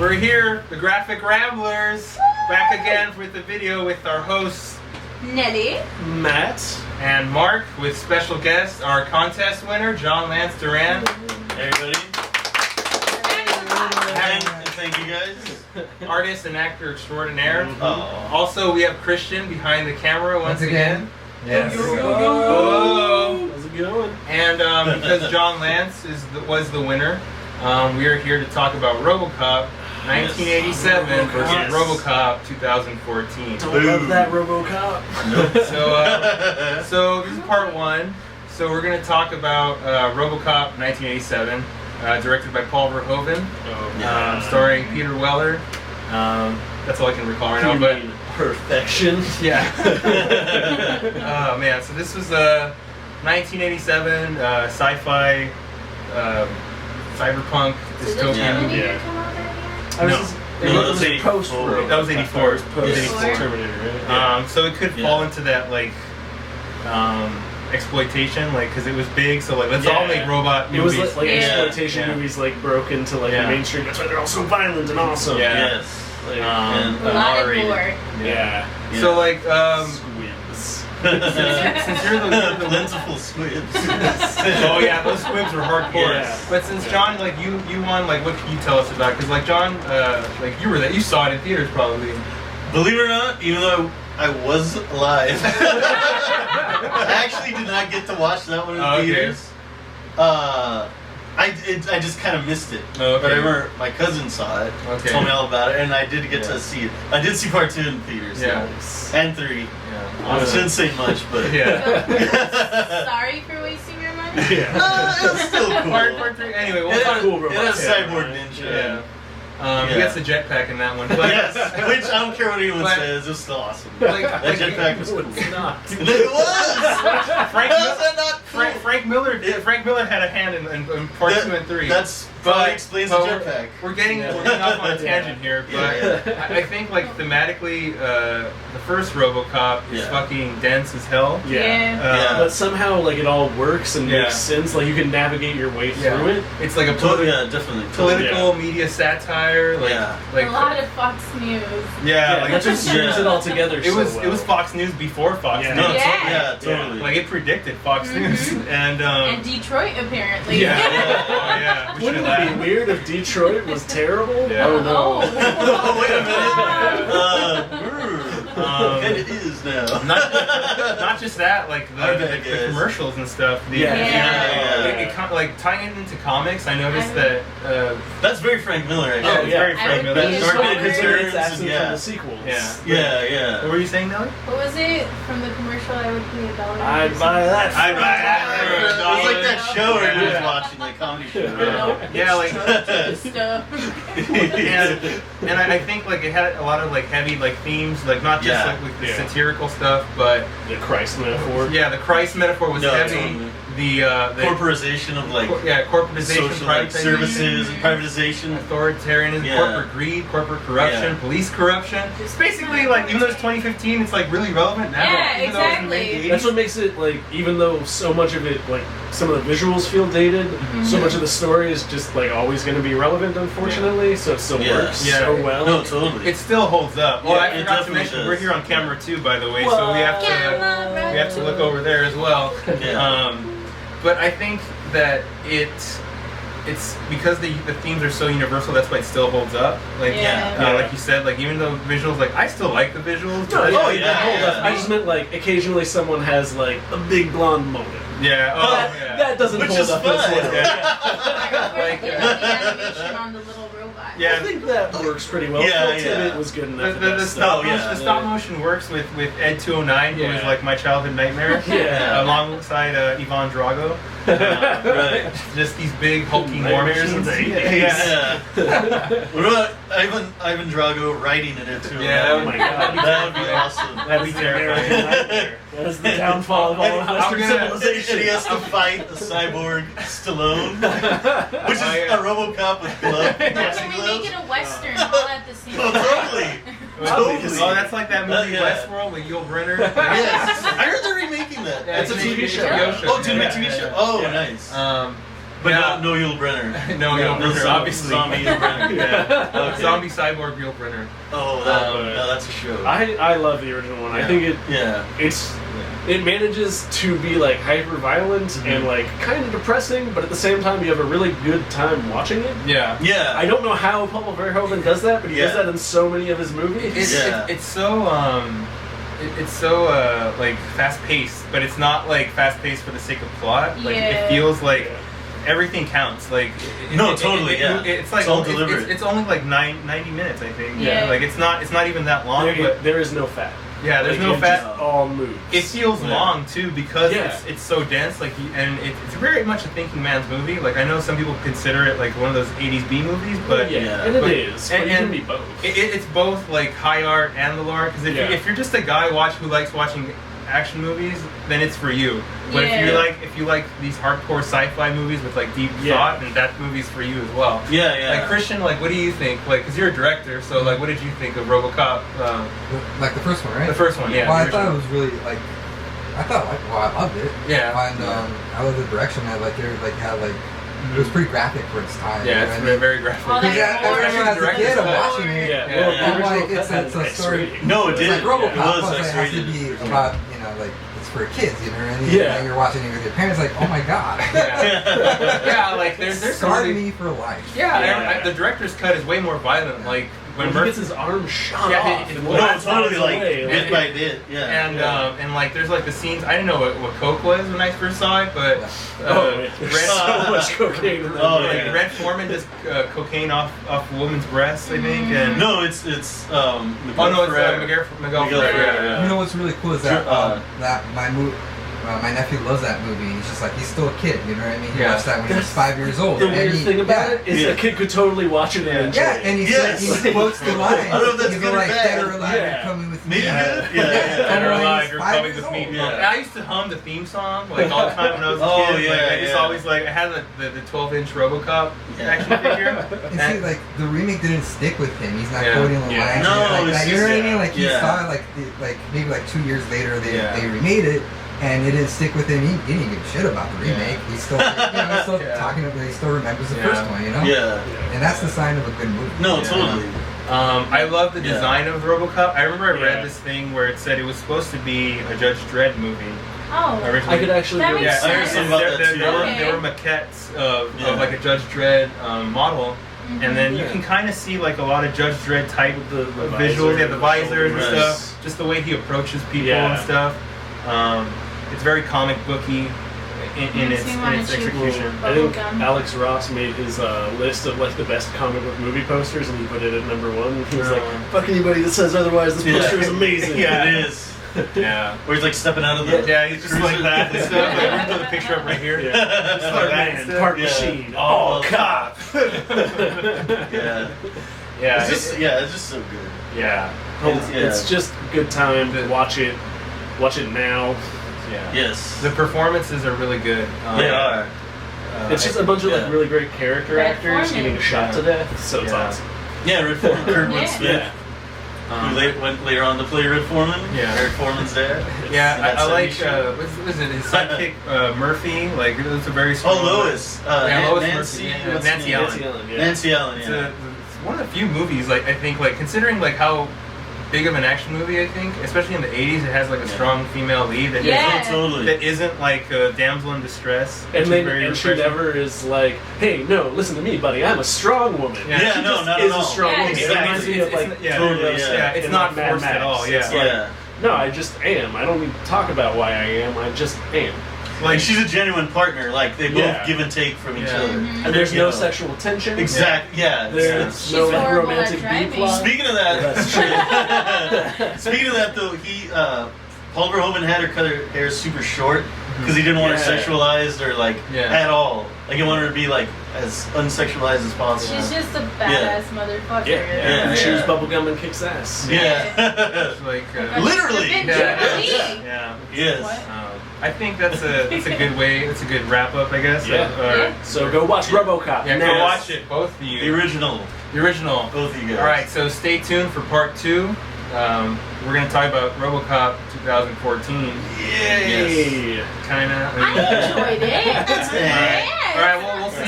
We're here, the Graphic Ramblers, back again with the video with our hosts Nellii, Matt, and Mark, with special guest, our contest winner, Jon Lance Duran. Hey everybody. And thank you guys. Artist and actor extraordinaire. Oh. Also, we have Christian behind the camera once again. Yes. Oh. How's it going? And because Jon Lance was the winner, we are here to talk about Robocop 1987 versus Yes. Robocop 2014. Don't love that Robocop. So this is part one. So we're going to talk about Robocop 1987, directed by Paul Verhoeven, starring Peter Weller. That's all I can recall right now. But perfection. yeah. Oh man. So this was a 1987 sci-fi cyberpunk dystopian movie. Did come out that I was No. just, No, it that was was 84. post. That was 84. Post 84. Terminator, right? So it could fall into that like exploitation, like because it was big. So like let's all make robot It was movies. like Yeah. exploitation Yeah. movies like broke into like Yeah. the mainstream. That's why they're all so violent and awesome. Yeah. Yes. Like, and A lot of R-rated. gore. Yeah. So like Squibs. since you're the Plentiful squibs. oh yeah, those squibs are hardcore. Yeah. But since John, like you won, like what can you tell us about? Because like John, like you were there, you saw it in theaters probably. Believe it or not, even though I was alive, I actually did not get to watch that one in theaters. I just kind of missed it. Oh, okay. But I remember my cousin saw it, Okay. told me all about it, and I did get Yeah. to see it. I did see part 2 in theaters. Yeah. And 3. Yeah. I shouldn't say much, but Yeah. Sorry for wasting your money. Yeah. It was still cool. Part 3. Anyway, we'll It talk. had, cool it robot. had a Yeah. cyborg ninja. Yeah. He Yeah. gets a jetpack in that one. But Yes, which I don't care what anyone But- says, it was still awesome. Like, That jetpack was cool. It's not. It was! Frank, How is that not cool? Frank Miller had a hand in part 2 and 3. That's probably explains the jetpack. We're getting off on a tangent here, but Yeah. I think like thematically, the first Robocop is Yeah. fucking dense as hell. Yeah. Yeah. But somehow, like, it all works and Yeah. makes sense. Like, you can navigate your way Yeah. through it. It's like a Yeah, definitely. political media satire, like Yeah. like A lot of Fox News. yeah, Like, like that just strings it all together. it was so it was well. Fox News before Fox Yeah. News. No, Yeah. yeah, totally. Like it predicted Fox News and And Detroit, apparently. yeah, oh, yeah. We Wouldn't should it be laugh. weird if Detroit was terrible? Yeah. Oh no. Oh, wait a Um, minute. It is now. not just that, like Our the bad guys. commercials and stuff. The, Yeah. like tying it into comics. I noticed that. That's very Frank Miller, actually. Oh, it's yeah. very I Frank would Miller. be Dark sure. Knight It's Returns, accent from yeah. the sequels. Yeah. Yeah. What were you saying, Nelly? What was it from the commercial? I would pay $1. I'd buy that. I'd buy that for It was like $1. that show everyone was Yeah. watching, like comedy show. Yeah, like Stuff. and I think like it had a lot of like heavy like themes, like not just Yeah. like with the Yeah. satirical stuff, but The Christ metaphor. yeah, the Christ metaphor was No, heavy. totally. The Corporatization of like corporatization, social like, privatization, services and privatization. authoritarianism, Yeah. corporate greed, corporate corruption, Yeah. police corruption. It's basically like even though it's 2015, it's like really relevant now. Yeah, even though it was in the exactly. mid-80s. That's what makes it like, even though so much of it, like some of the visuals feel dated, so much of the story is just like always going to be relevant, unfortunately. So it still Yeah. works Yeah. so well. No, totally. It still holds up. Well, Yeah, I it forgot to definitely mention does. we're here on camera too, by the way, so we have to look over there as well. Yeah. But I think that it's because the themes are so universal. That's why it still holds up. Like Yeah. like you said, like even though visuals, like I still like the visuals. No, but- yeah, Oh, that yeah, holds up. yeah. I just meant like occasionally someone has like a big blonde moment. yeah. Oh, that, yeah. that doesn't Which hold is up fun. as well. Yeah. Like, the animation on the little robot. Yeah. I think that works pretty well. Yeah, Phil yeah. Tippett was good enough. The stop stop motion works with Ed 209, who Yeah. was like my childhood nightmare. Yeah. Alongside Ivan Drago. Right. Just these big hulking war Nightmares in machines. the 80s. Yeah. What about Ivan Drago writing in it too? Yeah, Oh my god. That would be awesome. That'd be terrifying. That is the downfall of all of And Western gonna- civilization. And he has to fight a cyborg Stallone, which is Oh, yeah. a Robocop with gloves. Why boxing don't we gloves. make it a Western all at the same Oh, time? totally. Totally. Oh, that's like that movie Yeah. Westworld with Yul Brynner. Yes. I heard they're remaking that. Yeah, It's a TV show. Oh, it's a Yeah, TV yeah, show. yeah. Oh, Yeah. nice. But Yeah. no Yul Brynner. No, Yul Brynner, zombie obviously. Yul Brynner. Yeah. Okay. Zombie cyborg Yul Brynner. Oh, no, that's a show. I love the original one. I think it manages to be like hyper violent and like kind of depressing, but at the same time you have a really good time watching it. Yeah. Yeah. I don't know how Paul Verhoeven does that, but he does that in so many of his movies. It's so like fast paced, but it's not like fast paced for the sake of plot. Like it feels like everything counts. Like totally. It's like it's all deliberate. It's only like 90 minutes, I think. Yeah. Like it's not even that long. But there is no fat. Yeah, there's like, no fat. Just all moves. It feels long too because it's so dense. Like, and it's very much a thinking man's movie. Like, I know some people consider it like one of those '80s B movies, but and it is. But it can be both. It's both like high art and the lore. Because if you're just a guy who likes watching action movies, then it's for you. But if you like these hardcore sci-fi movies with like deep thought, then that movie's for you as well. Like Christian, like what do you think? Like, because you're a director, so like what did you think of RoboCop? Like the first one, right? The first one, yeah. Well, I thought it was really like. I loved it. Yeah. And I love the direction. I like it was pretty graphic for its time. Yeah, it's very graphic. All that I remember as a kid, I'm watching it. I'm like, it's a story. No, it It's did. like RoboCop, It was plus it has to X-rated. be about, like, it's for kids, you know what I mean? Yeah. And you're watching it with your parents, like, oh my god. Yeah, like there's Scarred really, me for life. the director's cut is way more violent. Like when he Murphy gets his arm shot Yeah, off. it- and no, blasts totally, out like, away. bit by bit, and like there's like the scenes. I didn't know what coke was when I first saw it, but there's so much cocaine in that. Oh, movie. yeah. Red Foreman does cocaine off a woman's breasts, I think. And No, it's Miguel Ferrer. Ferrer. Yeah. You know what's really cool is that my nephew loves that movie. He's just like, he's still a kid, you know what I mean? He watched that when he was 5 years old. The weird thing about it is a kid could totally watch it and enjoy it. And he quotes the line. I don't know if that's He's good or like, bad. dead or alive, Yeah. you're coming with me. Maybe good? Yeah. Dead or alive, you're 5 coming years with me. old. Yeah. And I used to hum the theme song like all the time when I was a Oh, kid. yeah, Like I just yeah. always like I had the 12-inch RoboCop action figure. And see, like, the remake didn't stick with him. He's not Yeah. quoting the Yeah. lines. No, like it's that. You know what I just- mean? Like, he yeah. saw it, like maybe like 2 years later, they Yeah. remade it, and it didn't stick with him. He didn't give a shit about the remake. He's still, he's still Yeah. talking about, he still remembers the Yeah. first one, you know? Yeah. And that's the sign of a good movie. No, Yeah. totally. I love the Yeah. design of RoboCop. I remember I Yeah. read this thing where it said it was supposed to be a Judge Dredd movie. Oh. Originally. I could actually That go makes Yeah, sense. I heard something about that too. there Okay. were maquettes of Yeah. like a Judge Dredd model, and then you Yeah. can kind of see like a lot of Judge Dredd type the visuals, the visors and shoulders. stuff, just the way he approaches people Yeah. and stuff. It's very comic booky in Makes its me wanna chew execution. I think Bubblegum. Alex Ross made his list of like the best comic book movie posters, and he put it at number 1. He was like, "Fuck anybody that says otherwise. This poster is amazing." Yeah. It is. Yeah. Where he's like stepping out of the. Yeah, he's just like that and stuff. Like, we're gonna put the picture up right here. Yeah. Just like Part that man, and stuff. part Yeah. machine, Oh, all cop. Yeah. Yeah, It's just so good. yeah, It's just a good time to watch it. Watch it now. yeah. Yes. The performances are really good. They are. It's just a bunch of like really great character Red actors Foreman. getting shot to death, so it's Yeah. awesome. Yeah, Red Foreman, Kurtwood Yeah. Smith. Who went later on to play Red Foreman. Yeah. Eric Foreman's dad. Yeah, In that I like, 70s show. what's it, his sidekick, Murphy, like, it's a very strong... Oh, Lois. Yeah, Lois Nancy. Murphy, yeah, what's Nancy her name? Allen. Nancy Allen, yeah. Nancy Allen. It's, Yeah. it's one of the few movies, like, I think, like, considering, like, how big of an action movie, I think, especially in the 80s, it has, like, a strong female lead that, Yeah. Totally. that isn't, like, a damsel in distress. And which then is very and she refreshing. never is like, "Hey, no, listen to me, buddy. I'm a strong woman." Yeah. Yeah, She no, just not is at all. a strong Yeah, woman. exactly. It reminds me of like yeah, totally, Turtles yeah. It's in, not like, Mad forced at Max. all, yeah. It's like, Yeah. no, I just am. I don't need to talk about why I am. I just am. Like she's a genuine partner. Like they both Yeah. give and take from each Yeah. other. Mhm. And there's You no know. sexual tension. Exactly. Yeah. There's She's no like, horrible at romantic B driving. plot. Speaking of that, That's true. speaking of that though, Paul Verhoeven had her cut her hair super short because he didn't want her Yeah. sexualized or like Yeah. at all. Like he wanted her to be like as unsexualized as possible. She's just a badass motherfucker. Yeah, Yeah. She chews bubblegum and kicks ass. Yeah. It's like, Literally. The Yeah. Germany. yeah. Yes. What? I think that's a good way. It's a good wrap up, I guess. Yeah. Yeah. So go watch RoboCop. Yeah, now. go watch it, both of you. The original. The original. Both of you guys. All right, so stay tuned for part 2. We're gonna talk about RoboCop 2014. Yay. Yay. Kind of. I enjoyed it. Yeah. All right, well, we'll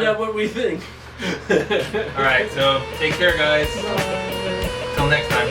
out what we think. All right, so take care, guys. Till next time.